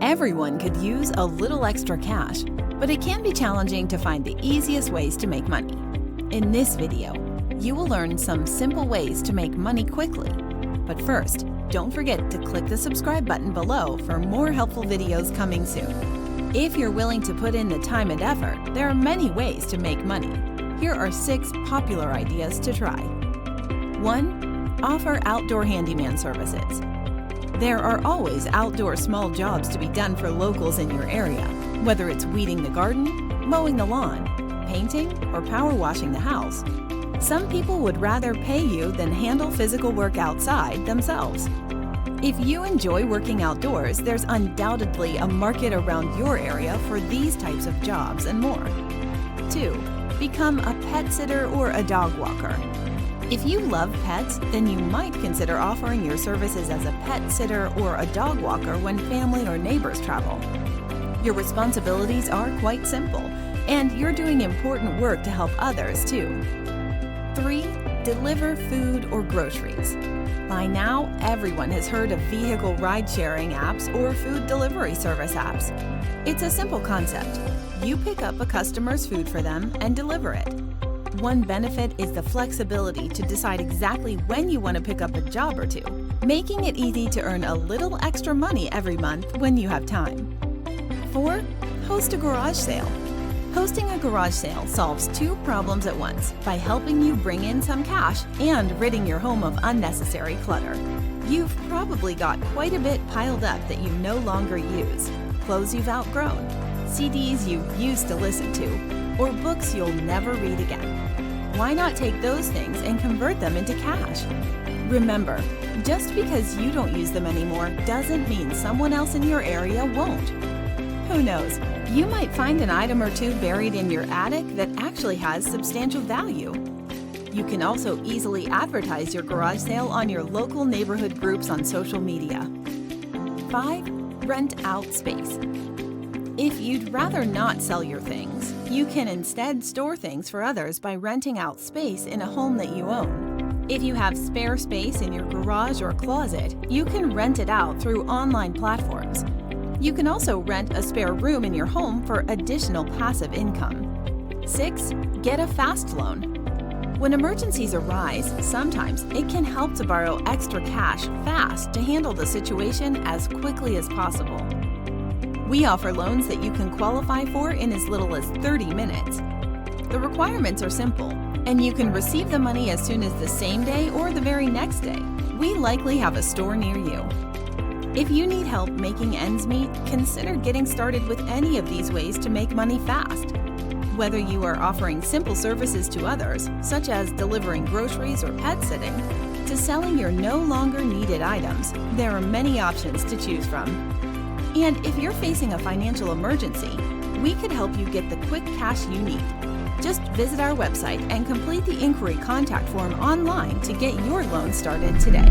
Everyone could use a little extra cash, but it can be challenging to find the easiest ways to make money. In this video, you will learn some simple ways to make money quickly. But first, don't forget to click the subscribe button below for more helpful videos coming soon. If you're willing to put in the time and effort, there are many ways to make money. Here are 6 popular ideas to try. 1. Offer outdoor handyman services. There are always outdoor small jobs to be done for locals in your area, whether it's weeding the garden, mowing the lawn, painting, or power washing the house. Some people would rather pay you than handle physical work outside themselves. If you enjoy working outdoors, there's undoubtedly a market around your area for these types of jobs and more. 2. Become a pet sitter or a dog walker. If you love pets, then you might consider offering your services as a pet sitter or a dog walker when family or neighbors travel. Your responsibilities are quite simple, and you're doing important work to help others too. 3. Deliver food or groceries. By now, everyone has heard of vehicle ride-sharing apps or food delivery service apps. It's a simple concept. You pick up a customer's food for them and deliver it. One benefit is the flexibility to decide exactly when you want to pick up a job or two, making it easy to earn a little extra money every month when you have time. 4. Host a garage sale. Hosting a garage sale solves 2 problems at once by helping you bring in some cash and ridding your home of unnecessary clutter. You've probably got quite a bit piled up that you no longer use, clothes you've outgrown, CDs you used to listen to, or books you'll never read again. Why not take those things and convert them into cash? Remember, just because you don't use them anymore doesn't mean someone else in your area won't. Who knows, you might find an item or two buried in your attic that actually has substantial value. You can also easily advertise your garage sale on your local neighborhood groups on social media. 5. Rent out space. If you'd rather not sell your things, you can instead store things for others by renting out space in a home that you own. If you have spare space in your garage or closet, you can rent it out through online platforms. You can also rent a spare room in your home for additional passive income. 6. Get a fast loan. When emergencies arise, sometimes it can help to borrow extra cash fast to handle the situation as quickly as possible. We offer loans that you can qualify for in as little as 30 minutes. The requirements are simple, and you can receive the money as soon as the same day or the very next day. We likely have a store near you. If you need help making ends meet, consider getting started with any of these ways to make money fast. Whether you are offering simple services to others, such as delivering groceries or pet sitting, to selling your no longer needed items, there are many options to choose from. And if you're facing a financial emergency, we could help you get the quick cash you need. Just visit our website and complete the inquiry contact form online to get your loan started today.